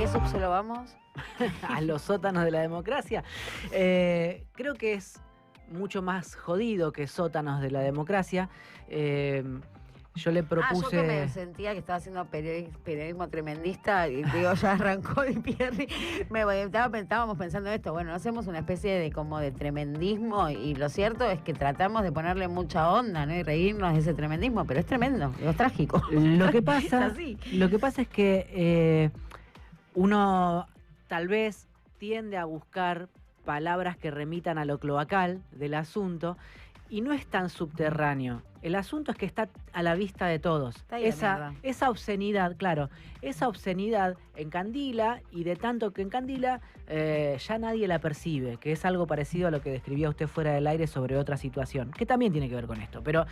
qué subsuelo vamos? A los sótanos de la democracia. Creo que es mucho más jodido que sótanos de la democracia. Yo le propuse... yo que me sentía que estaba haciendo periodismo tremendista y digo, ya arrancó Di Pierri. Estábamos pensando esto, bueno, hacemos una especie de como de tremendismo y lo cierto es que tratamos de ponerle mucha onda, ¿no? Y reírnos de ese tremendismo, pero es tremendo, es trágico. Lo que pasa, es así. Lo que pasa es que uno tal vez tiende a buscar palabras que remitan a lo cloacal del asunto y no es tan subterráneo. El asunto es que está a la vista de todos. Esa obscenidad, claro, esa obscenidad encandila y de tanto que encandila ya nadie la percibe, que es algo parecido a lo que describía usted fuera del aire sobre otra situación, que también tiene que ver con esto. Pero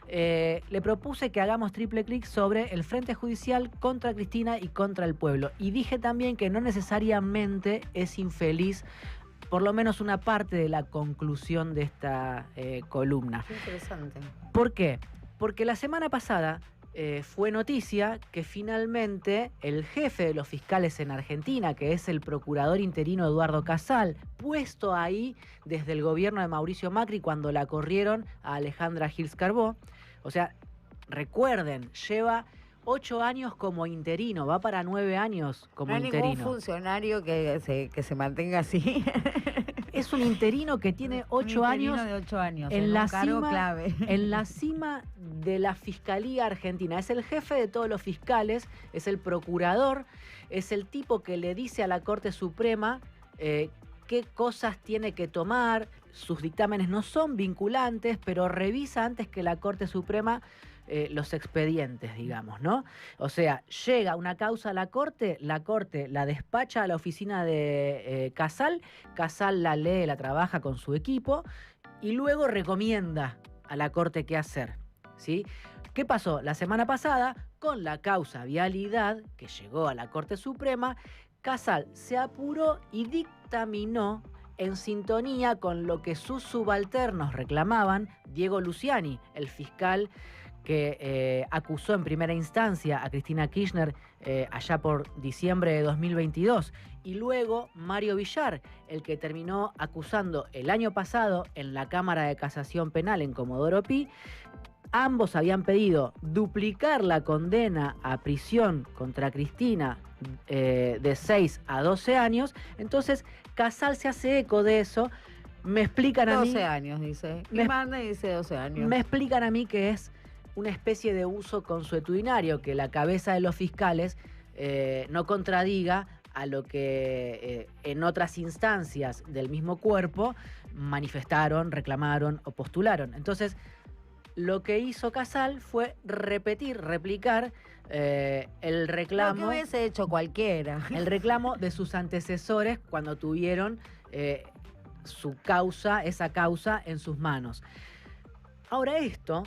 le propuse que hagamos triple clic sobre el Frente Judicial contra Cristina y contra el pueblo. Y dije también que no necesariamente es infeliz por lo menos una parte de la conclusión de esta columna. Qué interesante. ¿Por qué? Porque la semana pasada fue noticia que finalmente el jefe de los fiscales en Argentina, que es el procurador interino Eduardo Casal, puesto ahí desde el gobierno de Mauricio Macri cuando la corrieron a Alejandra Gils Carbó, o sea, recuerden, lleva 8 años como interino, va para 9 años como interino. No hay ningún funcionario que se mantenga así. Es un interino que tiene 8 años, de 8 años en la cargo cima, clave. En la cima de la Fiscalía Argentina. Es el jefe de todos los fiscales, es el procurador, es el tipo que le dice a la Corte Suprema qué cosas tiene que tomar. Sus dictámenes no son vinculantes, pero revisa antes que la Corte Suprema los expedientes, digamos, ¿no? O sea, llega una causa a la Corte la despacha a la oficina de Casal la lee, la trabaja con su equipo y luego recomienda a la Corte qué hacer, ¿sí? ¿Qué pasó? La semana pasada, con la causa Vialidad, que llegó a la Corte Suprema, Casal se apuró y dictaminó en sintonía con lo que sus subalternos reclamaban. Diego Luciani, el fiscal que acusó en primera instancia a Cristina Kirchner allá por diciembre de 2022, y luego Mario Villar, el que terminó acusando el año pasado en la Cámara de Casación Penal en Comodoro Pi. Ambos habían pedido duplicar la condena a prisión contra Cristina de 6 a 12 años. Entonces, Casal se hace eco de eso. Me explican a mí... 12 años, dice. Y manda y dice 12 años. Me explican a mí que es una especie de uso consuetudinario, que la cabeza de los fiscales no contradiga a lo que en otras instancias del mismo cuerpo manifestaron, reclamaron o postularon. Entonces, lo que hizo Casal fue replicar el reclamo... Lo que hubiese hecho cualquiera. El reclamo de sus antecesores cuando tuvieron esa causa en sus manos. Ahora, esto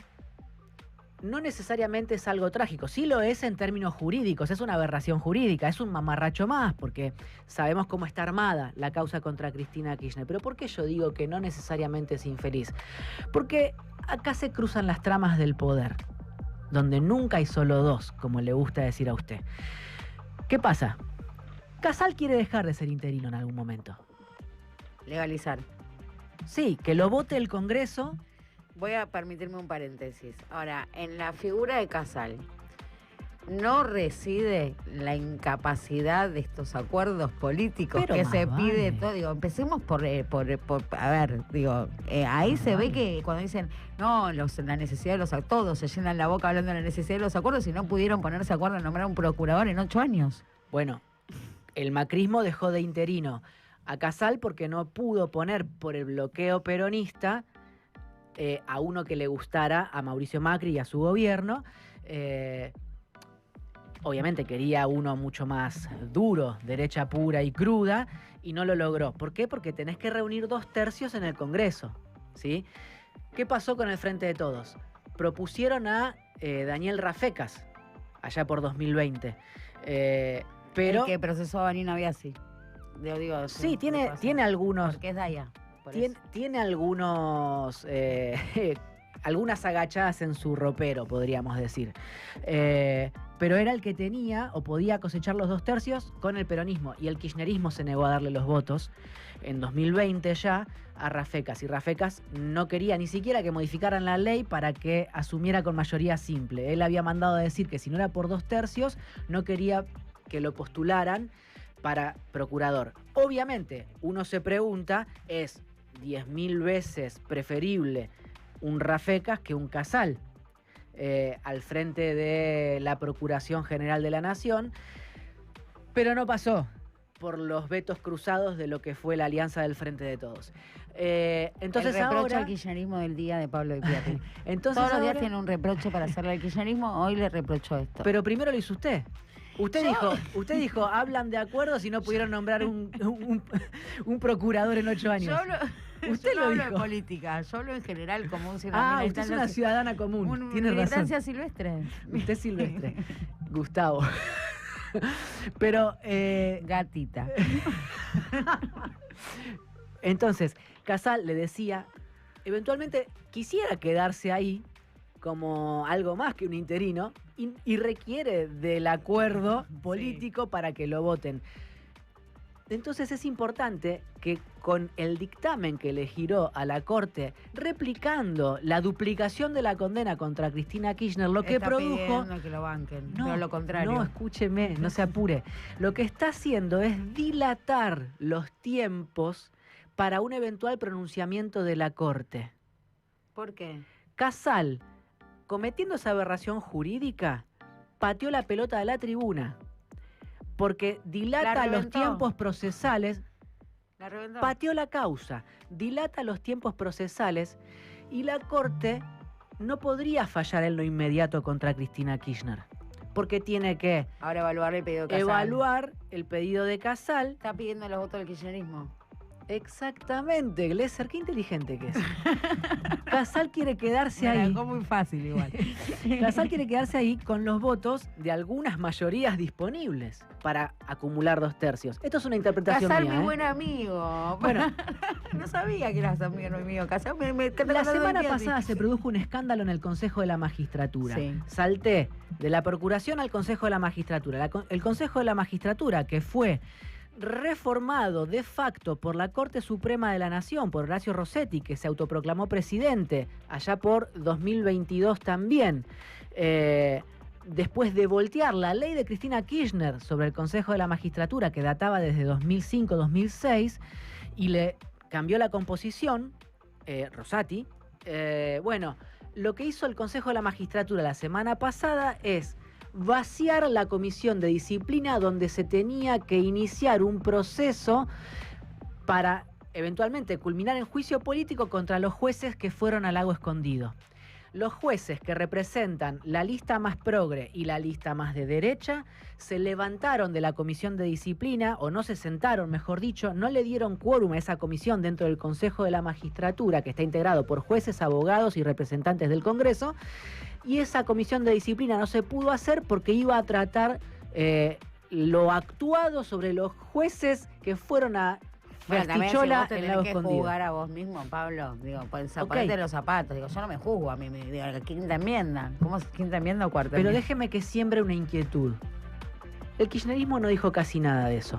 no necesariamente es algo trágico, sí lo es en términos jurídicos, es una aberración jurídica, es un mamarracho más, porque sabemos cómo está armada la causa contra Cristina Kirchner. Pero ¿por qué yo digo que no necesariamente es infeliz? Porque acá se cruzan las tramas del poder, donde nunca hay solo dos, como le gusta decir a usted. ¿Qué pasa? Casal quiere dejar de ser interino en algún momento. Legalizar. Sí, que lo vote el Congreso. Voy a permitirme un paréntesis. Ahora, en la figura de Casal, ¿no reside la incapacidad de estos acuerdos políticos que se pide todo? Digo, empecemos por a ver, digo, ahí se ve que cuando dicen, no, la necesidad de los acuerdos, todos se llenan la boca hablando de la necesidad de los acuerdos y no pudieron ponerse de acuerdo en nombrar un procurador en 8 años. Bueno, el macrismo dejó de interino a Casal porque no pudo poner por el bloqueo peronista a uno que le gustara a Mauricio Macri y a su gobierno. Obviamente quería uno mucho más duro, derecha pura y cruda, y no lo logró. ¿Por qué? Porque tenés que reunir 2/3 en el Congreso, ¿sí? ¿Qué pasó con el Frente de Todos? Propusieron a Daniel Rafecas, allá por 2020. Pero el que procesó a Vanina Biasi. Digo, sí, tiene algunos... Porque es de allá. Tiene algunos... algunas agachadas en su ropero, podríamos decir. pero era el que tenía o podía cosechar los 2/3 con el peronismo. Y el kirchnerismo se negó a darle los votos en 2020 ya a Rafecas. Y Rafecas no quería ni siquiera que modificaran la ley para que asumiera con mayoría simple. Él había mandado a decir que si no era por 2/3, no quería que lo postularan para procurador. Obviamente, uno se pregunta, es 10.000 veces preferible un Rafecas que un Casal al frente de la Procuración General de la Nación, pero no pasó por los vetos cruzados de lo que fue la alianza del Frente de Todos. Entonces el reproche ahora... al kirchnerismo del día de Pablo Di Pietri. Entonces todos los días ahora... tiene un reproche para hacerle al kirchnerismo, hoy le reprochó esto. Pero primero lo hizo usted. Usted dijo, hablan de acuerdos y no pudieron nombrar un procurador en 8 años. Usted yo no hablo de política, yo hablo en general como un ciudadano. Usted es una ciudadana común. Tiene militancia razón. silvestre. Usted es silvestre. Gustavo. Pero... gatita. Entonces, Casal le decía, eventualmente quisiera quedarse ahí como algo más que un interino y requiere del acuerdo político para que lo voten. Entonces es importante que con el dictamen que le giró a la Corte, replicando la duplicación de la condena contra Cristina Kirchner, lo que produjo... que lo banquen, no, pero lo contrario. No, escúcheme, no se apure. Lo que está haciendo es dilatar los tiempos para un eventual pronunciamiento de la Corte. ¿Por qué? Casal, cometiendo esa aberración jurídica, pateó la pelota de la tribuna. Porque dilata los tiempos procesales, pateó la causa, dilata los tiempos procesales y la Corte no podría fallar en lo inmediato contra Cristina Kirchner. Porque tiene que ahora evaluar el pedido de Casal. Evaluar el pedido de Casal. Está pidiendo los votos del kirchnerismo. Exactamente, Glesser, qué inteligente que es. Casal quiere quedarse ahí. Fue muy fácil igual. Casal quiere quedarse ahí con los votos de algunas mayorías disponibles para acumular 2/3. Esto es una interpretación Casal, mía. mi buen amigo. Bueno, no sabía que eras amigo mío. Casal, la semana pasada se produjo un escándalo en el Consejo de la Magistratura. Sí. Salté de la Procuración al Consejo de la Magistratura. El Consejo de la Magistratura, que fue reformado de facto por la Corte Suprema de la Nación, por Horacio Rossetti, que se autoproclamó presidente allá por 2022 también, después de voltear la ley de Cristina Kirchner sobre el Consejo de la Magistratura, que databa desde 2005-2006, y le cambió la composición, Rossetti, bueno, lo que hizo el Consejo de la Magistratura la semana pasada es vaciar la comisión de disciplina donde se tenía que iniciar un proceso para eventualmente culminar en juicio político contra los jueces que fueron al Lago Escondido. Los jueces que representan la lista más progre y la lista más de derecha se levantaron de la comisión de disciplina, o no se sentaron, mejor dicho, no le dieron quórum a esa comisión dentro del Consejo de la Magistratura, que está integrado por jueces, abogados y representantes del Congreso, y esa comisión de disciplina no se pudo hacer porque iba a tratar lo actuado sobre los jueces que fueron a Castichola en Lago Escondido. Tenés que jugar a vos mismo, Pablo. Digo, ponete los zapatos. Digo, yo no me juzgo a mí. Digo, quinta enmienda. ¿Cómo es quinta enmienda o cuarta Pero enmienda? déjeme que siembre una inquietud. El kirchnerismo no dijo casi nada de eso.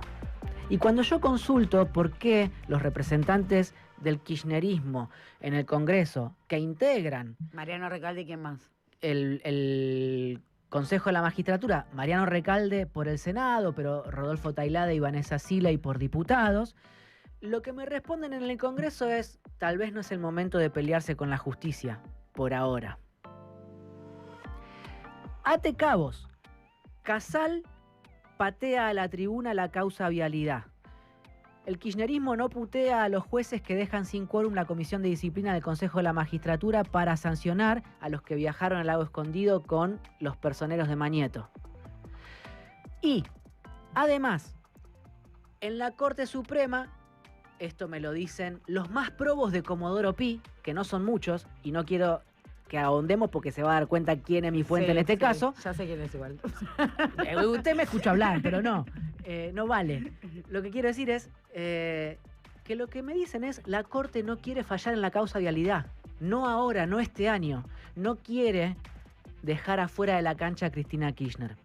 Y cuando yo consulto por qué los representantes del kirchnerismo en el Congreso, que integran... Mariano Recalde, ¿y quién más? El Consejo de la Magistratura, Mariano Recalde por el Senado, pero Rodolfo Tailade y Vanessa Sila por diputados, lo que me responden en el Congreso es: tal vez no es el momento de pelearse con la justicia, por ahora. Ate cabos. Casal patea a la tribuna la causa vialidad. El kirchnerismo no putea a los jueces que dejan sin quórum la comisión de disciplina del Consejo de la Magistratura para sancionar a los que viajaron al Lago Escondido con los personeros de Mañeto. Y, además, en la Corte Suprema, esto me lo dicen los más probos de Comodoro Pi, que no son muchos, y no quiero que ahondemos porque se va a dar cuenta quién es mi fuente en este caso. Ya sé quién es igual. Usted me escucha hablar, pero no. No vale. Lo que quiero decir es que lo que me dicen es: la Corte no quiere fallar en la causa vialidad. No ahora, no este año. No quiere dejar afuera de la cancha a Cristina Kirchner.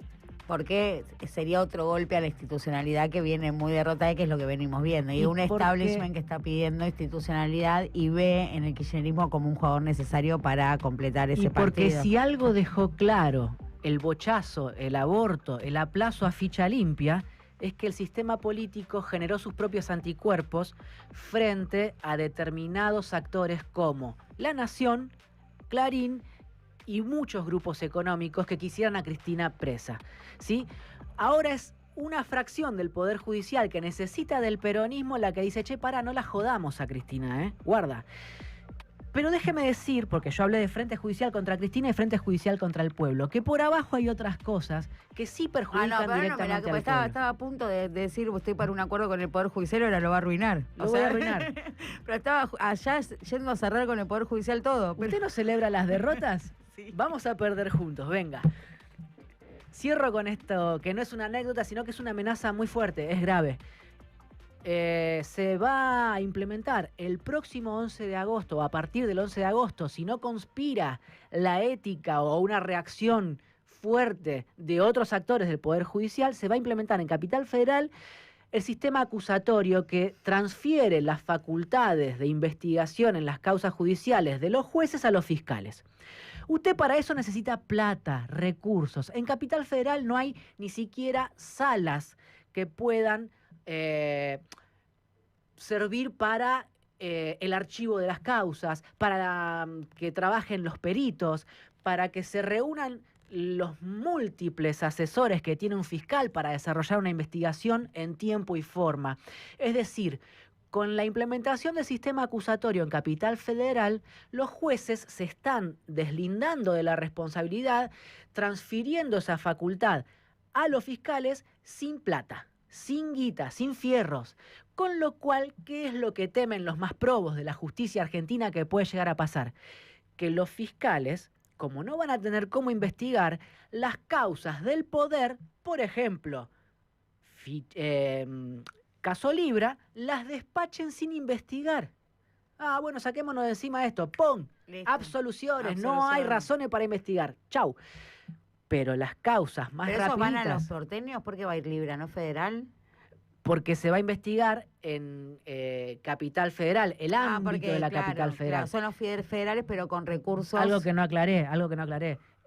porque sería otro golpe a la institucionalidad que viene muy derrotada, que es lo que venimos viendo. Y un establishment que está pidiendo institucionalidad y ve en el kirchnerismo como un jugador necesario para completar ese partido. Porque si algo dejó claro el bochazo, el aborto, el aplazo a ficha limpia, es que el sistema político generó sus propios anticuerpos frente a determinados actores como La Nación, Clarín y muchos grupos económicos que quisieran a Cristina presa, ¿sí? Ahora es una fracción del Poder Judicial que necesita del peronismo la que dice, che, pará, no la jodamos a Cristina, guarda. Pero déjeme decir, porque yo hablé de frente judicial contra Cristina y frente judicial contra el pueblo, que por abajo hay otras cosas que sí perjudican directamente al pueblo. Estaba a punto de decir, estoy para un acuerdo con el Poder Judicial, ahora lo va a arruinar. Lo voy a arruinar. Pero estaba allá yendo a cerrar con el Poder Judicial todo. ¿Usted no celebra las derrotas? Sí. Vamos a perder juntos, venga. Cierro con esto, que no es una anécdota, sino que es una amenaza muy fuerte, es grave. Se va a implementar el próximo 11 de agosto, o a partir del 11 de agosto, si no conspira la ética o una reacción fuerte de otros actores del Poder Judicial, se va a implementar en Capital Federal el sistema acusatorio que transfiere las facultades de investigación en las causas judiciales de los jueces a los fiscales. Usted para eso necesita plata, recursos. En Capital Federal no hay ni siquiera salas que puedan servir para el archivo de las causas, para que trabajen los peritos, para que se reúnan los múltiples asesores que tiene un fiscal para desarrollar una investigación en tiempo y forma. Es decir, con la implementación del sistema acusatorio en Capital Federal, los jueces se están deslindando de la responsabilidad, transfiriendo esa facultad a los fiscales sin plata, sin guita, sin fierros. Con lo cual, ¿qué es lo que temen los más probos de la justicia argentina que puede llegar a pasar? Que los fiscales, como no van a tener cómo investigar las causas del poder, por ejemplo, caso Libra, las despachen sin investigar. Ah, bueno, saquémonos de encima esto. ¡Pum! Absoluciones. No hay razones para investigar. Chau. Pero las causas más rapiditas... ¿Pero eso van a los porteños? ¿Por qué va a ir Libra, no federal? Porque se va a investigar en Capital Federal, el ámbito de la Capital Federal. Claro, son los federales, pero con recursos... Algo que no aclaré.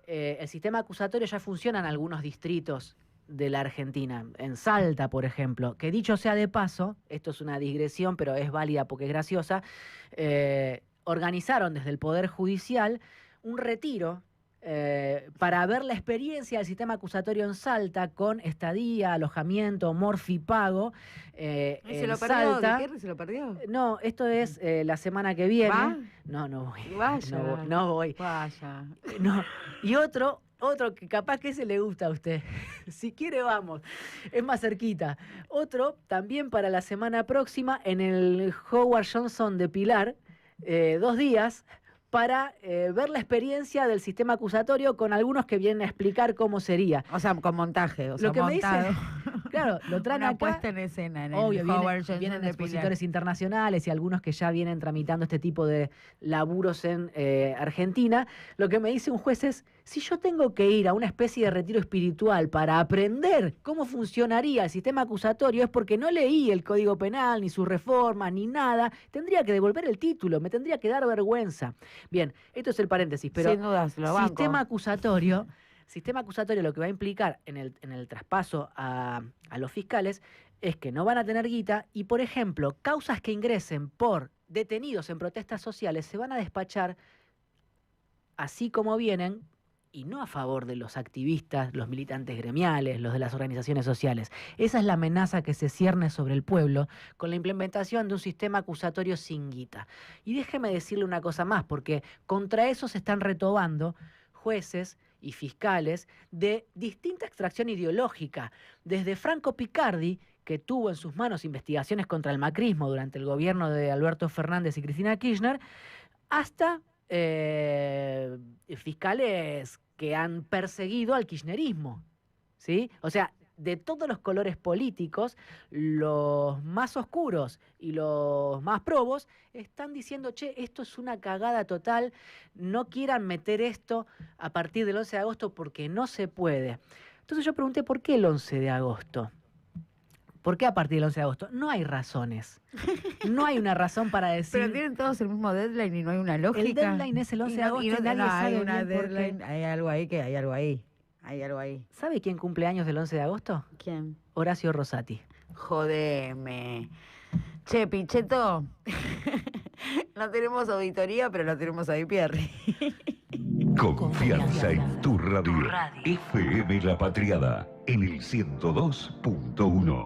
El sistema acusatorio ya funciona en algunos distritos de la Argentina. En Salta, por ejemplo, que dicho sea de paso, esto es una digresión, pero es válida porque es graciosa, organizaron desde el Poder Judicial un retiro para ver la experiencia del sistema acusatorio en Salta con estadía, alojamiento, morfipago. ¿Se lo perdió? ¿De qué se lo perdió? No, esto es la semana que viene. ¿Va? No voy. Vaya. No voy. Vaya. No. Y otro que capaz que ese le gusta a usted. Si quiere, vamos. Es más cerquita. Otro, también para la semana próxima, en el Howard Johnson de Pilar, 2 días, para ver la experiencia del sistema acusatorio con algunos que vienen a explicar cómo sería. O sea, con montaje, o sea, lo que montado. me dicen, claro, lo traen una acá. puesta en escena en obvio, el Howard Johnson vienen de expositores Pilar. internacionales y algunos que ya vienen tramitando este tipo de laburos en Argentina. Lo que me dice un juez es, si yo tengo que ir a una especie de retiro espiritual para aprender cómo funcionaría el sistema acusatorio, es porque no leí el Código Penal, ni sus reformas, ni nada. Tendría que devolver el título, me tendría que dar vergüenza. Bien, esto es el paréntesis, pero sin dudas, lo banco. Sistema acusatorio lo que va a implicar en el traspaso a los fiscales es que no van a tener guita y, por ejemplo, causas que ingresen por detenidos en protestas sociales se van a despachar así como vienen y no a favor de los activistas, los militantes gremiales, los de las organizaciones sociales. Esa es la amenaza que se cierne sobre el pueblo con la implementación de un sistema acusatorio sin guita. Y déjeme decirle una cosa más, porque contra eso se están retobando jueces y fiscales de distinta extracción ideológica, desde Franco Picardi, que tuvo en sus manos investigaciones contra el macrismo durante el gobierno de Alberto Fernández y Cristina Kirchner, hasta fiscales que han perseguido al kirchnerismo, ¿sí? O sea, de todos los colores políticos, los más oscuros y los más probos están diciendo, che, esto es una cagada total, no quieran meter esto a partir del 11 de agosto porque no se puede. Entonces yo pregunté, ¿por qué el 11 de agosto? ¿Por qué a partir del 11 de agosto? No hay razones. No hay una razón para decir... Pero tienen todos el mismo deadline y no hay una lógica. El deadline es el 11 de agosto y nadie sabe una bien por qué. deadline. Hay algo ahí que hay algo ahí. Hay algo ahí. ¿Sabe quién cumple años del 11 de agosto? ¿Quién? Horacio Rosati. Jodeme. Che, Pichetto. No tenemos auditoría, pero lo tenemos ahí, Pierre. Confianza en tu radio. FM La Patriada, en el 102.1.